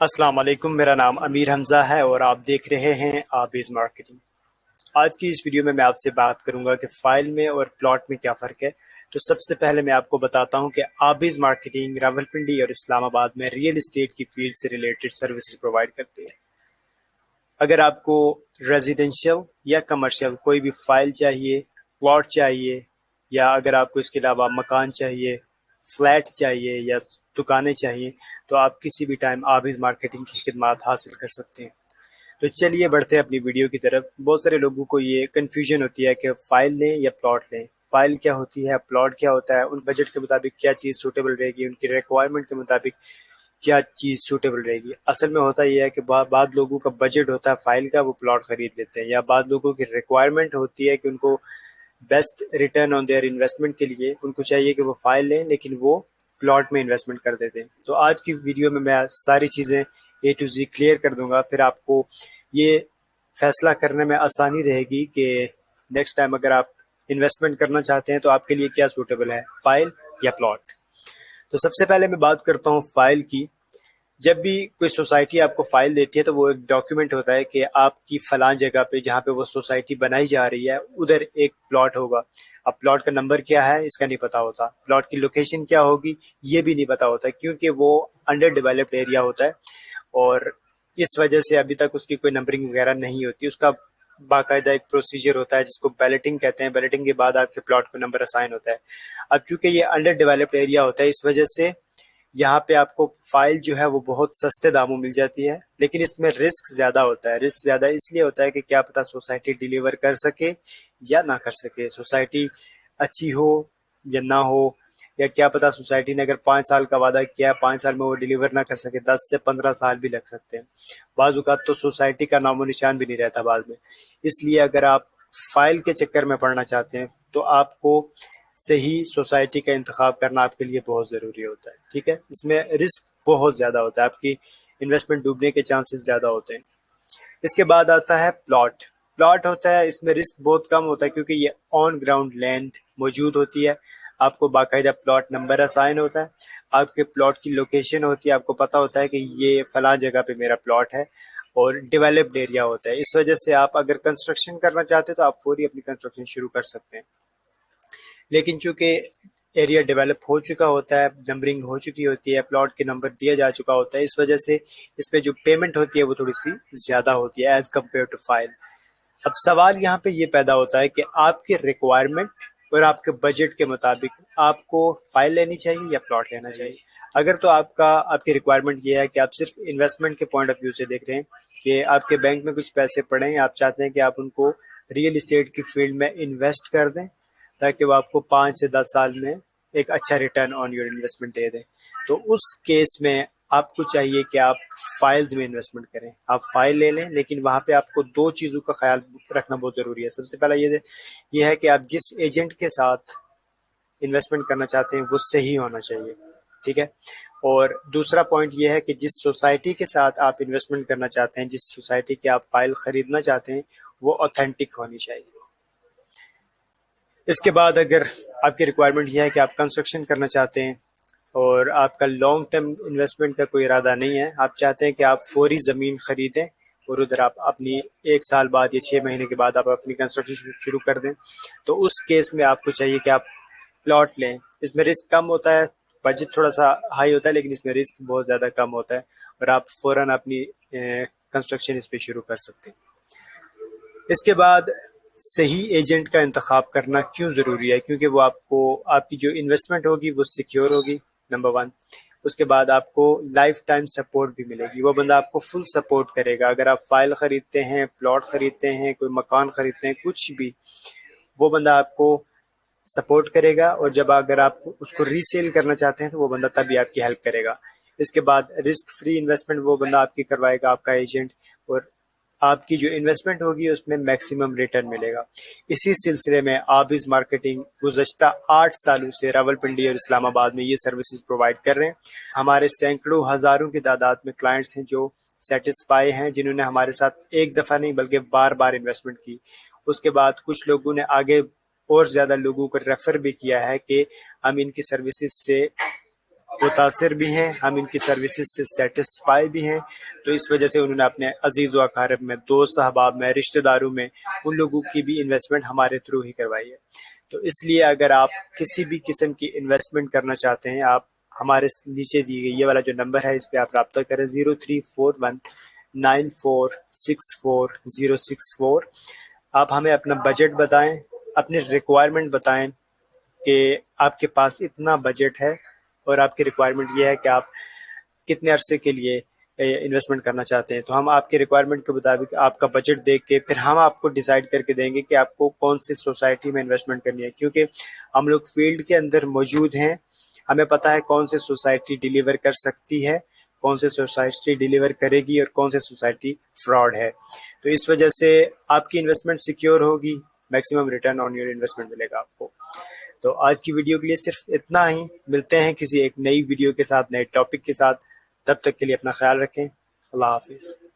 अस्सलाम वालेकुम। मेरा नाम अमीर हमज़ा है और आप देख रहे हैं आबिज़ मार्केटिंग। आज की इस वीडियो में मैं आपसे बात करूंगा कि फ़ाइल में और प्लॉट में क्या फ़र्क है। तो सबसे पहले मैं आपको बताता हूं कि आबिज़ मार्केटिंग रावलपिंडी और इस्लामाबाद में रियल इस्टेट की फील्ड से रिलेटेड सर्विसेज प्रोवाइड करती है। अगर आपको रेजिडेंशियल या कमर्शियल कोई भी फ़ाइल चाहिए, प्लॉट चाहिए, या अगर आपको इसके अलावा मकान चाहिए, फ्लैट चाहिए या दुकानें चाहिए, तो आप किसी भी टाइम आबिज़ मार्केटिंग की खिदमात हासिल कर सकते हैं। तो चलिए बढ़ते हैं अपनी वीडियो की तरफ। बहुत सारे लोगों को ये कन्फ्यूजन होती है कि फ़ाइल लें या प्लॉट लें। फ़ाइल क्या होती है, प्लॉट क्या होता है, उन बजट के मुताबिक क्या चीज़ सूटेबल रहेगी, उनकी रिक्वायरमेंट के मुताबिक क्या चीज़ सूटेबल रहेगी। असल में होता यह है कि बाद लोगों का बजट होता है फ़ाइल का, वो प्लॉट ख़रीद लेते हैं, या बाद लोगों की रिक्वायरमेंट होती है कि उनको best return on their investment के लिए उनको चाहिए कि वो फ़ाइल लें लेकिन वो प्लॉट में इन्वेस्टमेंट कर देते हैं। तो आज की वीडियो में मैं सारी चीज़ें ए टू जी क्लियर कर दूंगा, फिर आपको ये फैसला करने में आसानी रहेगी कि नेक्स्ट टाइम अगर आप इन्वेस्टमेंट करना चाहते हैं तो आपके लिए क्या सूटेबल है, फ़ाइल या प्लॉट। तो सबसे पहले मैं बात करता हूँ फ़ाइल की। जब भी कोई सोसाइटी आपको फाइल देती है तो वो एक डॉक्यूमेंट होता है कि आपकी फलां जगह पे जहाँ पे वो सोसाइटी बनाई जा रही है उधर एक प्लॉट होगा। अब प्लॉट का नंबर क्या है इसका नहीं पता होता, प्लॉट की लोकेशन क्या होगी ये भी नहीं पता होता, क्योंकि वो अंडर डेवलप्ड एरिया होता है और इस वजह से अभी तक उसकी कोई नंबरिंग वगैरह नहीं होती। उसका बाकायदा एक प्रोसीजर होता है जिसको बैलेटिंग कहते हैं। बैलेटिंग के बाद आपके प्लॉट को नंबर असाइन होता है। अब चूंकि ये अंडर डेवलप्ड एरिया होता है इस वजह से यहाँ पे आपको फाइल जो है वो बहुत सस्ते दामों मिल जाती है, लेकिन इसमें रिस्क ज्यादा होता है। रिस्क ज्यादा इसलिए होता है कि क्या पता सोसाइटी डिलीवर कर सके या ना कर सके, सोसाइटी अच्छी हो या ना हो, या क्या पता सोसाइटी ने अगर 5 साल का वादा किया 5 साल में वो डिलीवर ना कर सके, 10 से 15 साल भी लग सकते हैं। बाज़-औक़ात तो सोसाइटी का नामो निशान भी नहीं रहता बाद में। इसलिए अगर आप फाइल के चक्कर में पड़ना चाहते हैं तो आपको सही सोसाइटी का इंतखाब करना आपके लिए बहुत ज़रूरी होता है। ठीक है, इसमें रिस्क बहुत ज़्यादा होता है, आपकी इन्वेस्टमेंट डूबने के चांसेस ज़्यादा होते हैं। इसके बाद आता है प्लॉट। प्लॉट होता है, इसमें रिस्क बहुत कम होता है क्योंकि ये ऑन ग्राउंड लैंड मौजूद होती है। आपको बाकायदा प्लॉट नंबर असाइन होता है, आपके प्लॉट की लोकेशन होती है, आपको पता होता है कि ये फला जगह पे मेरा प्लॉट है और डेवलप्ड एरिया होता है। इस वजह से आप अगर कंस्ट्रक्शन करना चाहते हो तो आप फौरी अपनी कंस्ट्रक्शन शुरू कर सकते हैं। लेकिन चूंकि एरिया डेवलप हो चुका होता है, नंबरिंग हो चुकी होती है, प्लॉट के नंबर दिया जा चुका होता है, इस वजह से इसमें जो पेमेंट होती है वो थोड़ी सी ज़्यादा होती है एज कम्पेयर टू फाइल। अब सवाल यहाँ पे ये पैदा होता है कि आपके रिक्वायरमेंट और आपके बजट के मुताबिक आपको फाइल लेनी चाहिए या प्लॉट लेना चाहिए। अगर तो आपकी रिक्वायरमेंट ये है कि आप सिर्फ इन्वेस्टमेंट के पॉइंट ऑफ व्यू से देख रहे हैं कि आपके बैंक में कुछ पैसे पड़े हैं, आप चाहते हैं कि आप उनको रियल इस्टेट की फील्ड में इन्वेस्ट कर दें ताकि वो आपको 5 से 10 साल में एक अच्छा रिटर्न ऑन योर इन्वेस्टमेंट दे दें, तो उस केस में आपको चाहिए कि आप फाइल्स में इन्वेस्टमेंट करें। आप फाइल ले लें, लेकिन वहाँ पे आपको दो चीज़ों का ख्याल रखना बहुत ज़रूरी है। सबसे पहला ये है कि आप जिस एजेंट के साथ इन्वेस्टमेंट करना चाहते हैं वो सही होना चाहिए। ठीक है, और दूसरा पॉइंट ये है कि जिस सोसाइटी के साथ आप इन्वेस्टमेंट करना चाहते हैं, जिस सोसाइटी की आप फाइल खरीदना चाहते हैं, वो ऑथेंटिक होनी चाहिए। इसके बाद अगर आपकी रिक्वायरमेंट यह है कि आप कंस्ट्रक्शन करना चाहते हैं और आपका लॉन्ग टर्म इन्वेस्टमेंट का कोई इरादा नहीं है, आप चाहते हैं कि आप फौरी ज़मीन खरीदें और उधर आप अपनी 1 साल बाद या 6 महीने के बाद आप अपनी कंस्ट्रक्शन शुरू कर दें, तो उस केस में आपको चाहिए कि आप प्लॉट लें। इसमें रिस्क कम होता है, बजट थोड़ा सा हाई होता है, लेकिन इसमें रिस्क बहुत ज़्यादा कम होता है और आप फ़ौरन अपनी कंस्ट्रक्शन इस पर शुरू कर सकते हैं। इसके बाद सही एजेंट का इंतखाब करना क्यों ज़रूरी है, क्योंकि वो आपको आपकी जो इन्वेस्टमेंट होगी वो सिक्योर होगी, नंबर वन। उसके बाद आपको लाइफ टाइम सपोर्ट भी मिलेगी, वो बंदा आपको फुल सपोर्ट करेगा। अगर आप फाइल ख़रीदते हैं, प्लॉट ख़रीदते हैं, कोई मकान ख़रीदते हैं, कुछ भी, वो बंदा आपको सपोर्ट करेगा, और जब अगर आप उसको रीसेल करना चाहते हैं तो वो बंदा तभी आपकी हेल्प करेगा। इसके बाद रिस्क फ्री इन्वेस्टमेंट वो बंदा आपकी करवाएगा, आपका एजेंट, और आपकी जो इन्वेस्टमेंट होगी उसमें मैक्सिमम रिटर्न मिलेगा। इसी सिलसिले में आबिज़ मार्केटिंग गुज़श्ता 8 सालों से रावलपिंडी और इस्लामाबाद में ये सर्विसेज प्रोवाइड कर रहे हैं। हमारे सैकड़ों हज़ारों की तादाद में क्लाइंट्स हैं जो सेटिस्फाई हैं, जिन्होंने हमारे साथ एक दफ़ा नहीं बल्कि बार बार इन्वेस्टमेंट की। उसके बाद कुछ लोगों ने आगे और ज़्यादा लोगों को रेफ़र भी किया है कि हम इनकी सर्विसेज से متاثر بھی ہیں، ہم ان کی سروسز سے سیٹسفائی بھی ہیں، تو اس وجہ سے انہوں نے اپنے عزیز و اقارب میں، دوست احباب میں، رشتہ داروں میں ان لوگوں کی بھی انویسٹمنٹ ہمارے تھرو ہی کروائی ہے۔ تو اس لیے اگر آپ کسی بھی قسم کی انویسٹمنٹ کرنا چاہتے ہیں، آپ ہمارے نیچے دی گئی یہ والا جو نمبر ہے اس پہ آپ رابطہ کریں، 0341946404۔ آپ ہمیں اپنا بجٹ بتائیں، اپنی ریکوائرمنٹ بتائیں کہ آپ کے پاس اتنا بجٹ ہے اور آپ کی ریکوائرمنٹ یہ ہے کہ آپ کتنے عرصے کے لیے انویسٹمنٹ کرنا چاہتے ہیں، تو ہم آپ کے ریکوائرمنٹ کے مطابق آپ کا بجٹ دیکھ کے پھر ہم آپ کو ڈیسائیڈ کر کے دیں گے کہ آپ کو کون سی سوسائٹی میں انویسٹمنٹ کرنی ہے، کیونکہ ہم لوگ فیلڈ کے اندر موجود ہیں، ہمیں پتہ ہے کون سی سوسائٹی ڈیلیور کر سکتی ہے، کون سی سوسائٹی ڈیلیور کرے گی اور کون سی سوسائٹی فراڈ ہے۔ تو اس وجہ سے آپ کی انویسٹمنٹ سیکیور ہوگی، maximum return on your investment ملے گا آپ کو۔ تو آج کی ویڈیو کے لیے صرف اتنا ہی، ملتے ہیں کسی ایک نئی ویڈیو کے ساتھ، نئے ٹاپک کے ساتھ، تب تک کے لیے اپنا خیال رکھیں، اللہ حافظ۔